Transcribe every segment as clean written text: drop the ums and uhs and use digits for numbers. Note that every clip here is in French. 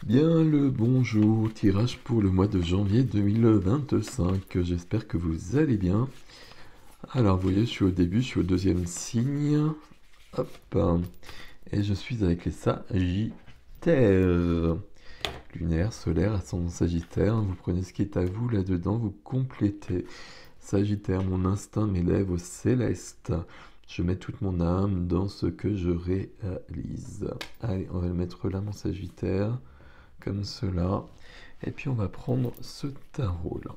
Bien le bonjour, tirage pour le mois de janvier 2025. J'espère que vous allez bien. Alors, vous voyez, je suis au début, je suis au deuxième signe. Hop. Et je suis avec les Sagittaires. Lunaire, solaire, ascendant Sagittaire. Vous prenez ce qui est à vous là-dedans, vous complétez. Sagittaire, mon instinct m'élève au céleste. Je mets toute mon âme dans ce que je réalise. Allez, on va le mettre là, mon Sagittaire. Comme cela. Et puis on va prendre ce tarot-là.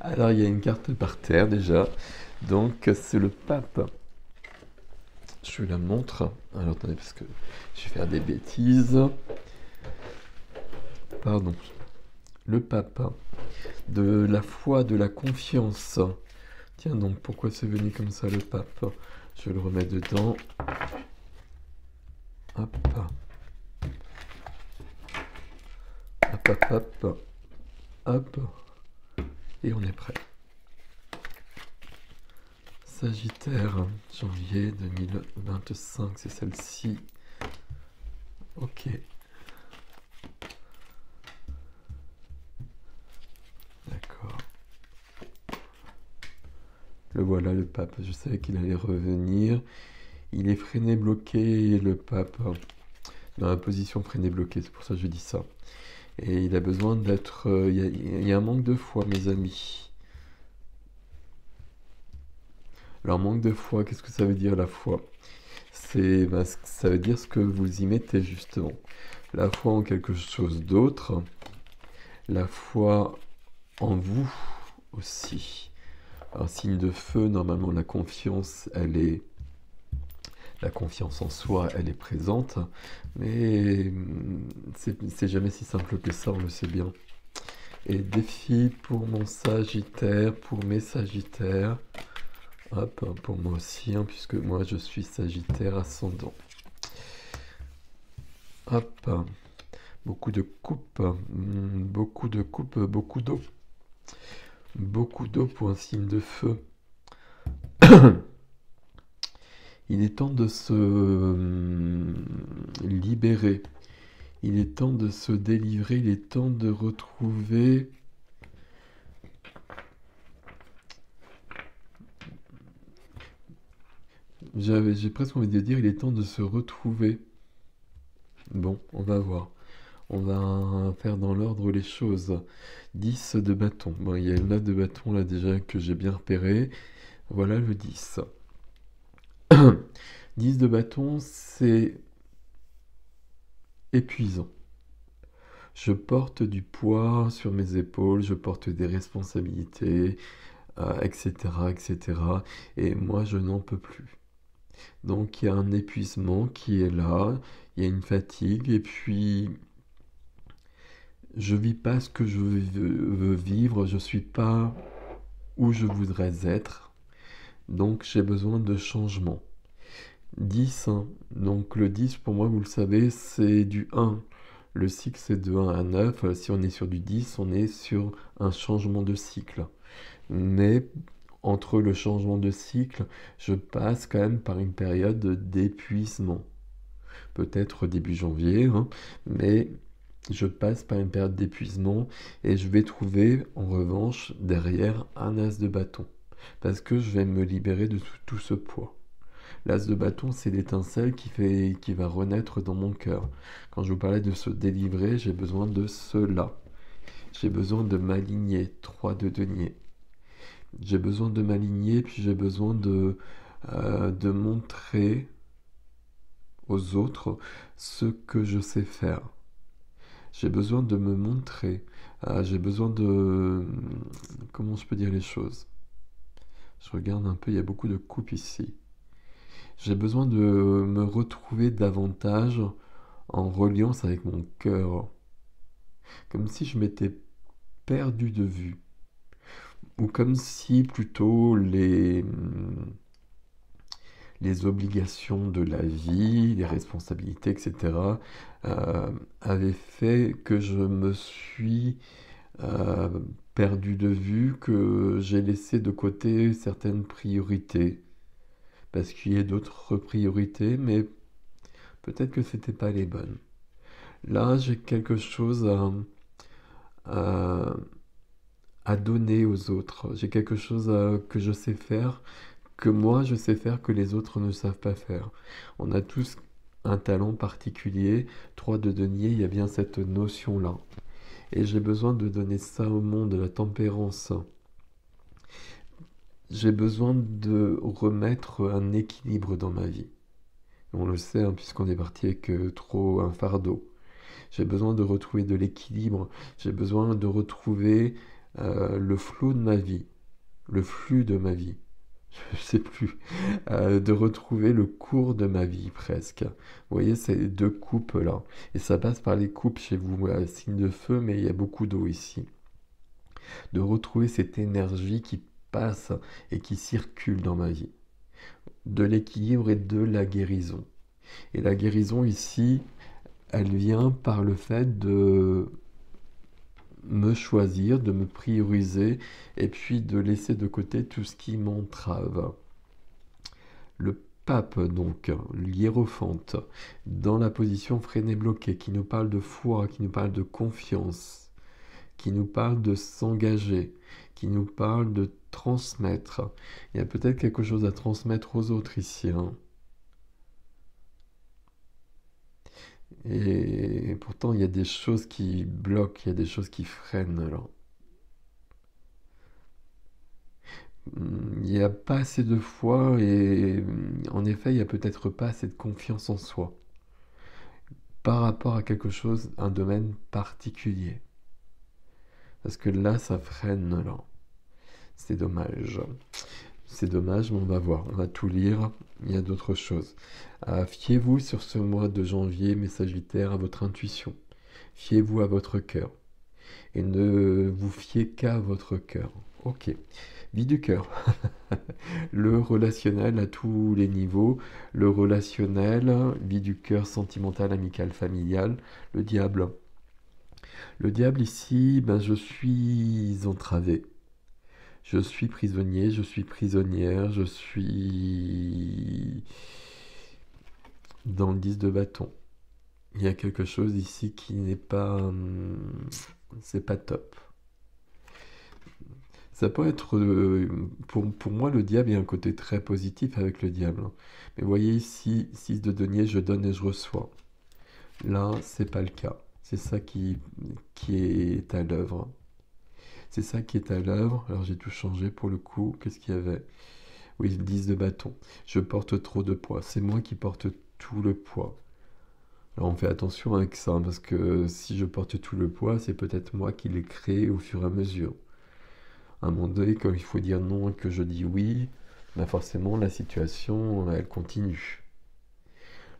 Alors il y a une carte par terre déjà. Donc c'est le pape. Je la montre. Alors attendez parce que je vais faire des bêtises. Pardon. Le pape. De la foi, de la confiance. Tiens donc, pourquoi c'est venu comme ça le pape? Je vais le remettre dedans. Hop. Hop, hop, hop. Hop. Et on est prêt. Sagittaire, janvier 2025, c'est celle-ci. Ok. D'accord. Le voilà, le pape. Je savais qu'il allait revenir. Il est freiné, bloqué, le pape. Dans la position freiné, bloqué, c'est pour ça que je dis ça. Et il a besoin d'être... Il y a un manque de foi, mes amis. Alors, manque de foi, qu'est-ce que ça veut dire la foi? Ça veut dire ce que vous y mettez, justement. La foi en quelque chose d'autre. La foi en vous aussi. Un signe de feu, normalement la confiance, la confiance en soi, elle est présente, mais c'est jamais si simple que ça, on le sait bien. Et défi pour mon Sagittaire, pour mes Sagittaires, hop, pour moi aussi, hein, puisque moi je suis Sagittaire ascendant. Hop, beaucoup de coupes, beaucoup de coupes, beaucoup d'eau. Beaucoup d'eau pour un signe de feu. Il est temps de se libérer. Il est temps de se délivrer. Il est temps de retrouver... J'ai presque envie de dire, il est temps de se retrouver. Bon, on va voir. On va faire dans l'ordre les choses. 10 de bâton. Bon, il y a une note de bâton là déjà que j'ai bien repéré. Voilà le 10. 10 de bâton, c'est épuisant. Je porte du poids sur mes épaules, je porte des responsabilités, etc., etc. Et moi, je n'en peux plus. Donc, il y a un épuisement qui est là, il y a une fatigue, et puis je vis pas ce que je veux vivre, je suis pas où je voudrais être. Donc, j'ai besoin de changement. 10, hein. Donc le 10, pour moi, vous le savez, c'est du 1. Le cycle, c'est de 1 à 9. Si on est sur du 10, on est sur un changement de cycle. Mais entre le changement de cycle, je passe quand même par une période d'épuisement. Peut-être début janvier, hein, mais je passe par une période d'épuisement et je vais trouver en revanche derrière un as de bâton. Parce que je vais me libérer de tout ce poids. L'as de bâton, c'est l'étincelle qui va renaître dans mon cœur. Quand je vous parlais de se délivrer, j'ai besoin de cela. J'ai besoin de m'aligner. 3 de denier. J'ai besoin de m'aligner, puis j'ai besoin de montrer aux autres ce que je sais faire. J'ai besoin de me montrer. J'ai besoin de... Comment je peux dire les choses? Je regarde un peu, il y a beaucoup de coupes ici. J'ai besoin de me retrouver davantage en reliance avec mon cœur, comme si je m'étais perdu de vue, ou comme si plutôt les obligations de la vie, les responsabilités, etc., avaient fait que je me suis euh, perdu de vue, que j'ai laissé de côté certaines priorités, parce qu'il y a d'autres priorités, mais peut-être que c'était pas les bonnes. Là, j'ai quelque chose à, à donner aux autres. J'ai quelque chose que je sais faire, que moi je sais faire, que les autres ne savent pas faire. On a tous un talent particulier. 3 de denier, il y a bien cette notion-là. Et j'ai besoin de donner ça au monde, la tempérance. J'ai besoin de remettre un équilibre dans ma vie. On le sait, hein, puisqu'on est parti avec trop un fardeau. J'ai besoin de retrouver de l'équilibre. J'ai besoin de retrouver le flot de ma vie, le flux de ma vie. Je sais plus. De retrouver le cours de ma vie presque. Vous voyez ces deux coupes là. Et ça passe par les coupes chez vous. Voilà, signe de feu, mais il y a beaucoup d'eau ici. De retrouver cette énergie qui passe et qui circule dans ma vie. De l'équilibre et de la guérison. Et la guérison ici, elle vient par le fait de me choisir, de me prioriser et puis de laisser de côté tout ce qui m'entrave. Le pape, donc, l'hiérophante, dans la position freinée bloquée, qui nous parle de foi, qui nous parle de confiance, qui nous parle de s'engager, qui nous parle de transmettre. Il y a peut-être quelque chose à transmettre aux autres ici, hein. Et pourtant, il y a des choses qui bloquent, il y a des choses qui freinent là. Il n'y a pas assez de foi et en effet, il n'y a peut-être pas assez de confiance en soi par rapport à quelque chose, un domaine particulier. Parce que là, ça freine là. C'est dommage. C'est dommage, mais on va voir. On va tout lire. Il y a d'autres choses. Fiez-vous sur ce mois de janvier, mes Sagittaires, à votre intuition. Fiez-vous à votre cœur. Et ne vous fiez qu'à votre cœur. Ok. Vie du cœur. Le relationnel à tous les niveaux. Le relationnel, vie du cœur sentimental, amical, familial. Le diable. Le diable ici, ben, je suis entravé. Je suis prisonnier, je suis prisonnière, je suis dans le 10 de bâton. Il y a quelque chose ici qui n'est pas... c'est pas top. Ça peut être... pour moi, le diable, il y a un côté très positif avec le diable. Mais vous voyez ici, 6 de denier, je donne et je reçois. Là, c'est pas le cas. C'est ça qui est à l'œuvre. C'est ça qui est à l'œuvre. Alors j'ai tout changé pour le coup. Qu'est-ce qu'il y avait? Oui, 10 de bâton. Je porte trop de poids. C'est moi qui porte tout le poids. Alors on fait attention avec ça, hein, parce que si je porte tout le poids, c'est peut-être moi qui l'ai créé au fur et à mesure. À un moment donné, quand il faut dire non et que je dis oui, ben forcément la situation, elle continue.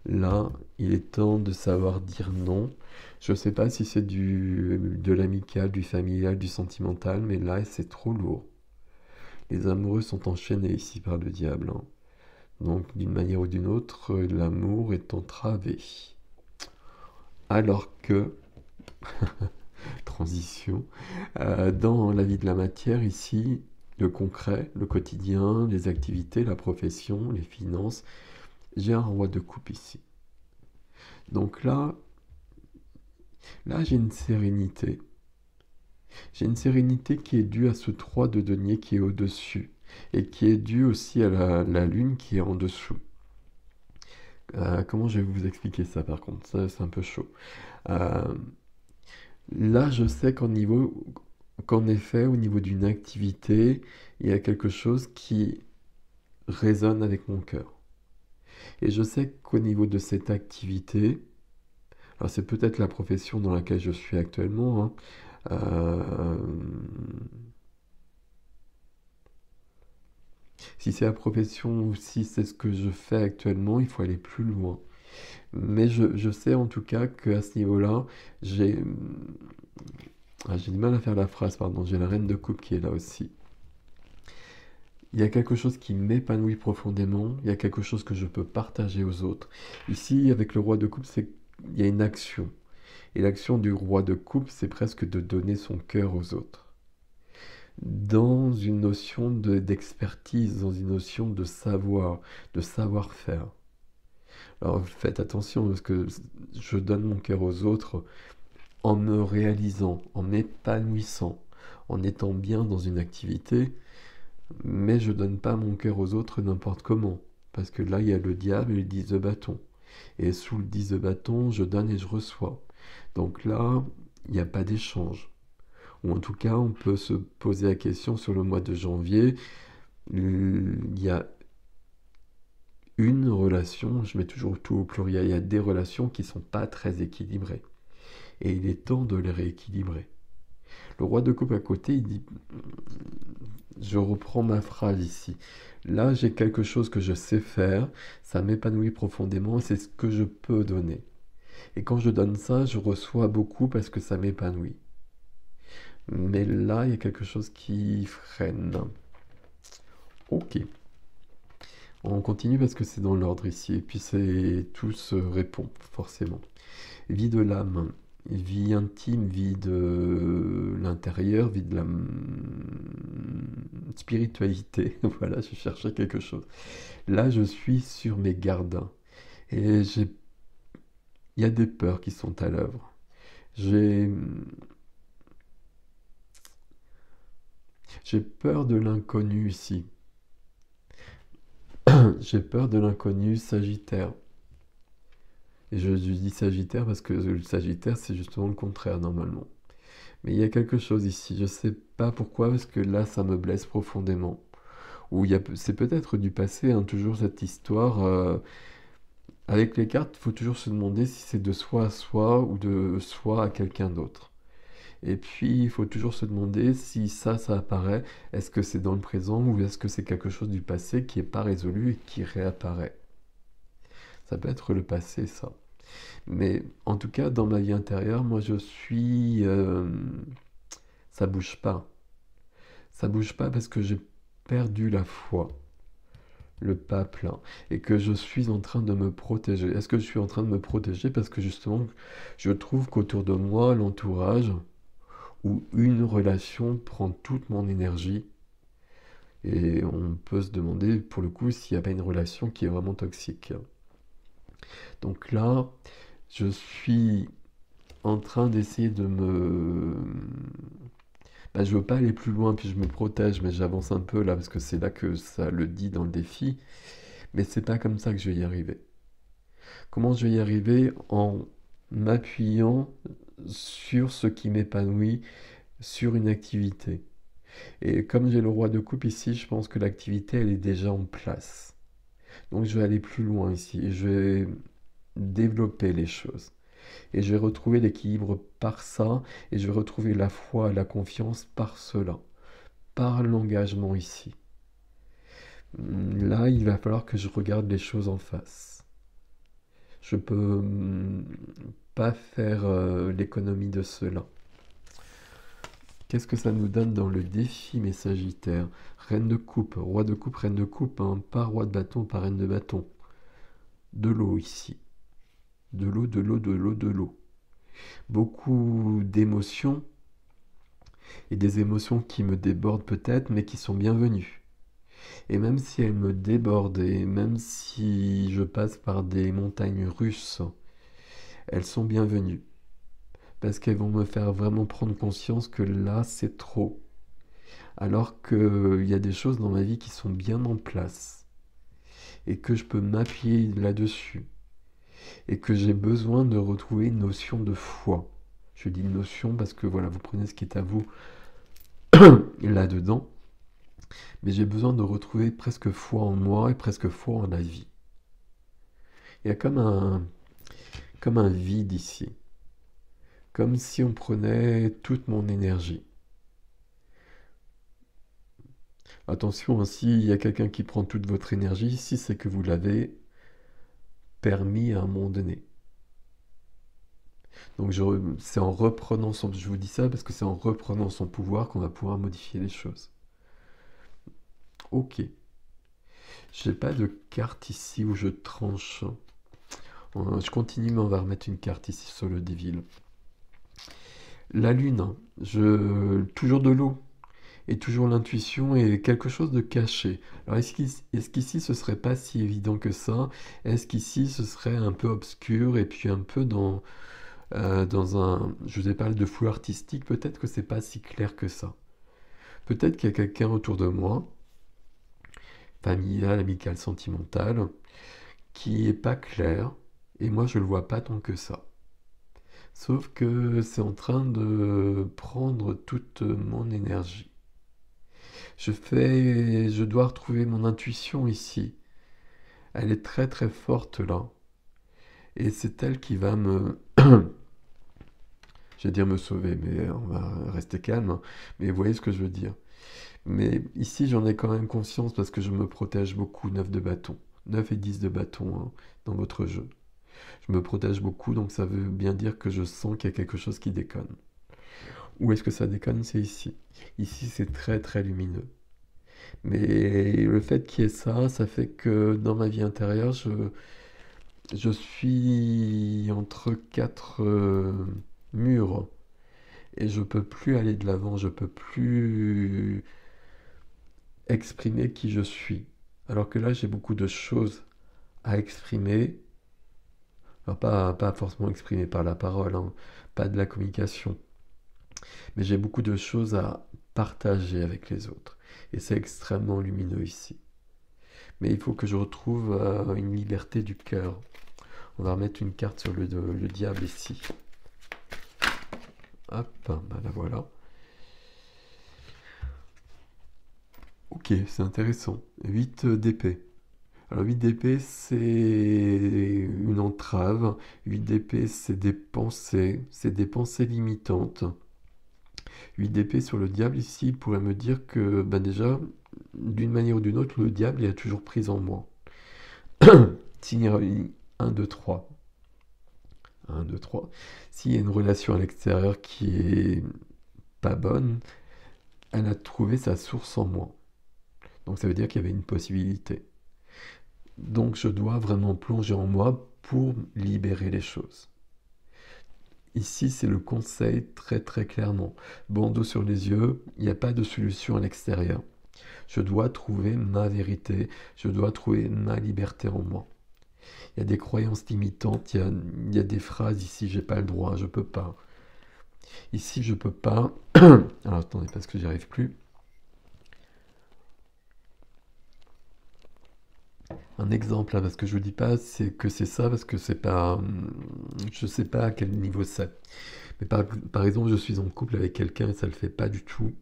Là, il est temps de savoir dire non. Je ne sais pas si c'est de l'amical, du familial, du sentimental, mais là, c'est trop lourd. Les amoureux sont enchaînés ici par le diable, hein. Donc, d'une manière ou d'une autre, l'amour est entravé. Alors que, transition, dans la vie de la matière, ici, le concret, le quotidien, les activités, la profession, les finances, j'ai un roi de coupe ici. Donc là j'ai une sérénité. J'ai une sérénité qui est due à ce 3 de denier qui est au-dessus et qui est due aussi à la lune qui est en dessous. Comment je vais vous expliquer ça par contre? Ça, c'est un peu chaud. Euh, Là, je sais qu'en effet, au niveau d'une activité, il y a quelque chose qui résonne avec mon cœur. Et je sais qu'au niveau de cette activité, alors c'est peut-être la profession dans laquelle je suis actuellement, hein, euh, si c'est la profession ou si c'est ce que je fais actuellement, il faut aller plus loin. Mais je sais en tout cas qu'à ce niveau-là, j'ai j'ai du mal à faire la phrase, pardon, j'ai la reine de coupe qui est là aussi. Il y a quelque chose qui m'épanouit profondément, il y a quelque chose que je peux partager aux autres. Ici, avec le roi de coupe, il y a une action. Et l'action du roi de coupe, c'est presque de donner son cœur aux autres. Dans une notion d'expertise, dans une notion de savoir, de savoir-faire. Alors faites attention parce que je donne mon cœur aux autres en me réalisant, en m'épanouissant, en étant bien dans une activité, mais je donne pas mon cœur aux autres n'importe comment. Parce que là, il y a le diable et le 10 de bâton. Et sous le 10 de bâton, je donne et je reçois. Donc là, il n'y a pas d'échange. Ou en tout cas, on peut se poser la question sur le mois de janvier. Il y a une relation, je mets toujours tout au pluriel, il y a des relations qui ne sont pas très équilibrées. Et il est temps de les rééquilibrer. Le roi de coupe à côté, il dit, je reprends ma phrase ici. Là, j'ai quelque chose que je sais faire, ça m'épanouit profondément et c'est ce que je peux donner. Et quand je donne ça, je reçois beaucoup parce que ça m'épanouit. Mais là, il y a quelque chose qui freine. Ok. On continue parce que c'est dans l'ordre ici. Et puis tout se répond, forcément. Vie de l'âme, vie intime, vie de l'intérieur, vie de la spiritualité. Voilà, je cherchais quelque chose. Là, je suis sur mes gardes. Et il y a des peurs qui sont à l'œuvre. J'ai j'ai peur de l'inconnu ici. J'ai peur de l'inconnu Sagittaire. Et je dis Sagittaire parce que le Sagittaire, c'est justement le contraire normalement. Mais il y a quelque chose ici. Je sais pas pourquoi, parce que là, ça me blesse profondément. Ou c'est peut-être du passé, hein, toujours cette histoire. Avec les cartes, il faut toujours se demander si c'est de soi à soi ou de soi à quelqu'un d'autre. Et puis, il faut toujours se demander si ça apparaît, est-ce que c'est dans le présent ou est-ce que c'est quelque chose du passé qui n'est pas résolu et qui réapparaît. Ça peut être le passé, ça. Mais en tout cas, dans ma vie intérieure, moi, je suis... ça bouge pas. Ça bouge pas parce que j'ai perdu la foi, le pas plein, et que je suis en train de me protéger. Est-ce que je suis en train de me protéger parce que justement, je trouve qu'autour de moi, l'entourage, où une relation prend toute mon énergie, et on peut se demander, pour le coup, s'il n'y a pas une relation qui est vraiment toxique. Donc là, je suis en train d'essayer de me... Bah, je veux pas aller plus loin, puis je me protège, mais j'avance un peu là, parce que c'est là que ça le dit dans le défi. Mais c'est pas comme ça que je vais y arriver. Comment je vais y arriver? En m'appuyant sur ce qui m'épanouit, sur une activité. Et comme j'ai le roi de coupe ici, je pense que l'activité, elle est déjà en place. Donc je vais aller plus loin ici, et je vais développer les choses. Et je vais retrouver l'équilibre par ça, et je vais retrouver la foi et la confiance par cela, par l'engagement ici. Là, il va falloir que je regarde les choses en face. Je peux pas faire l'économie de cela. Qu'est-ce que ça nous donne dans le défi, mes Sagittaires? Reine de coupe, roi de coupe, reine de coupe, hein, pas roi de bâton, pas reine de bâton. De l'eau ici. De l'eau, de l'eau, de l'eau, de l'eau. Beaucoup d'émotions, et des émotions qui me débordent peut-être, mais qui sont bienvenues. Et même si elles me débordent, et même si je passe par des montagnes russes, elles sont bienvenues. Parce qu'elles vont me faire vraiment prendre conscience que là, c'est trop. Alors qu'il y a des choses dans ma vie qui sont bien en place. Et que je peux m'appuyer là-dessus. Et que j'ai besoin de retrouver une notion de foi. Je dis notion parce que voilà, vous prenez ce qui est à vous là-dedans. Mais j'ai besoin de retrouver presque foi en moi et presque foi en la vie. Il y a comme un vide ici. Comme si on prenait toute mon énergie. Attention, hein, s'il y a quelqu'un qui prend toute votre énergie, ici, c'est que vous l'avez permis à un moment donné. Donc c'est en reprenant je vous dis ça parce que c'est en reprenant son pouvoir qu'on va pouvoir modifier les choses. Ok. J'ai pas de carte ici où je tranche. Je continue, mais on va remettre une carte ici sur le Devil. La lune, toujours de l'eau. et toujours l'intuition est quelque chose de caché. Alors est-ce qu'ici ce serait pas si évident que ça? Est-ce qu'ici ce serait un peu obscur et puis un peu dans un... Je vous ai parlé de flou artistique, peut-être que c'est pas si clair que ça. Peut-être qu'il y a quelqu'un autour de moi, familial, amical, sentimental, qui est pas clair, et moi je le vois pas tant que ça. Sauf que c'est en train de prendre toute mon énergie. Je dois retrouver mon intuition ici. Elle est très très forte là. Et c'est elle qui va je vais dire me sauver, mais on va rester calme, hein. Mais vous voyez ce que je veux dire. Mais ici, j'en ai quand même conscience parce que je me protège beaucoup, 9 de bâton. 9 et 10 de bâton, hein, dans votre jeu. Je me protège beaucoup, donc ça veut bien dire que je sens qu'il y a quelque chose qui déconne. Où est-ce que ça déconne? C'est ici. Ici, c'est très très lumineux. Mais le fait qu'il y ait ça, ça fait que dans ma vie intérieure, je suis entre quatre murs et je peux plus aller de l'avant, je peux plus exprimer qui je suis. Alors que là, j'ai beaucoup de choses à exprimer. Alors pas forcément exprimer par la parole, hein, pas de la communication. Mais j'ai beaucoup de choses à partager avec les autres. Et c'est extrêmement lumineux ici. Mais il faut que je retrouve une liberté du cœur. On va remettre une carte sur le diable ici. Hop, ben la voilà. Ok, c'est intéressant. 8 d'épée. Alors 8 d'épée, c'est une entrave. 8 d'épée, c'est des pensées limitantes. 8 d'épée sur le diable ici pourrait me dire que ben déjà, d'une manière ou d'une autre, le diable il a toujours prise en moi. S'il y a 1, 2, 3. 1, 2, 3. S'il y a une relation à l'extérieur qui est pas bonne, elle a trouvé sa source en moi. Donc ça veut dire qu'il y avait une possibilité. Donc je dois vraiment plonger en moi pour libérer les choses. Ici, c'est le conseil très très clairement. Bandeau sur les yeux, il n'y a pas de solution à l'extérieur. Je dois trouver ma vérité, je dois trouver ma liberté en moi. Il y a des croyances limitantes, il y a des phrases ici, j'ai pas le droit, je peux pas. Ici, je peux pas. Alors attendez, parce que j'y arrive plus. Un exemple, là, parce que je vous dis pas c'est que c'est ça, parce que c'est pas. Je sais pas à quel niveau c'est. Mais par exemple, je suis en couple avec quelqu'un et ça le fait pas du tout.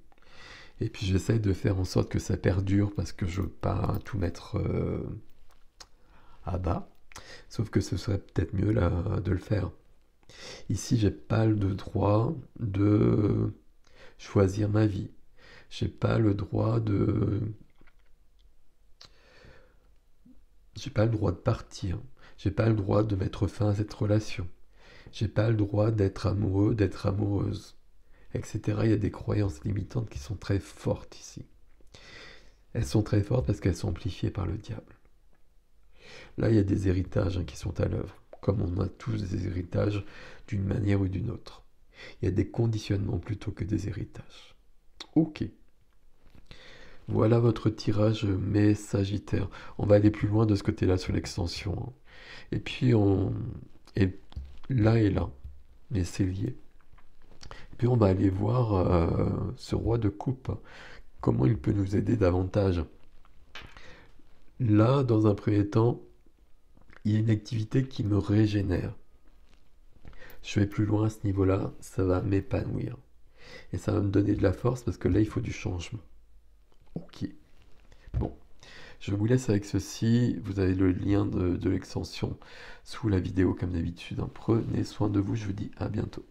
Et puis j'essaie de faire en sorte que ça perdure parce que je veux pas tout mettre à bas. Sauf que ce serait peut-être mieux là de le faire. Ici, j'ai pas le droit de choisir ma vie. J'ai pas le droit de. J'ai pas le droit de partir. J'ai pas le droit de mettre fin à cette relation. J'ai pas le droit d'être amoureux, d'être amoureuse, etc. Il y a des croyances limitantes qui sont très fortes ici. Elles sont très fortes parce qu'elles sont amplifiées par le diable. Là, il y a des héritages qui sont à l'œuvre, comme on a tous des héritages d'une manière ou d'une autre. Il y a des conditionnements plutôt que des héritages. Ok. Voilà votre tirage, mes Sagittaires. On va aller plus loin de ce côté-là sur l'extension, hein. Et puis on... Et là et là. Mais c'est lié. Et puis on va aller voir ce roi de coupe. Comment il peut nous aider davantage. Là, dans un premier temps, il y a une activité qui me régénère. Je vais plus loin à ce niveau-là, ça va m'épanouir. Et ça va me donner de la force parce que là, il faut du changement. Ok. Bon. Je vous laisse avec ceci. Vous avez le lien de l'extension sous la vidéo comme d'habitude. Prenez soin de vous. Je vous dis à bientôt.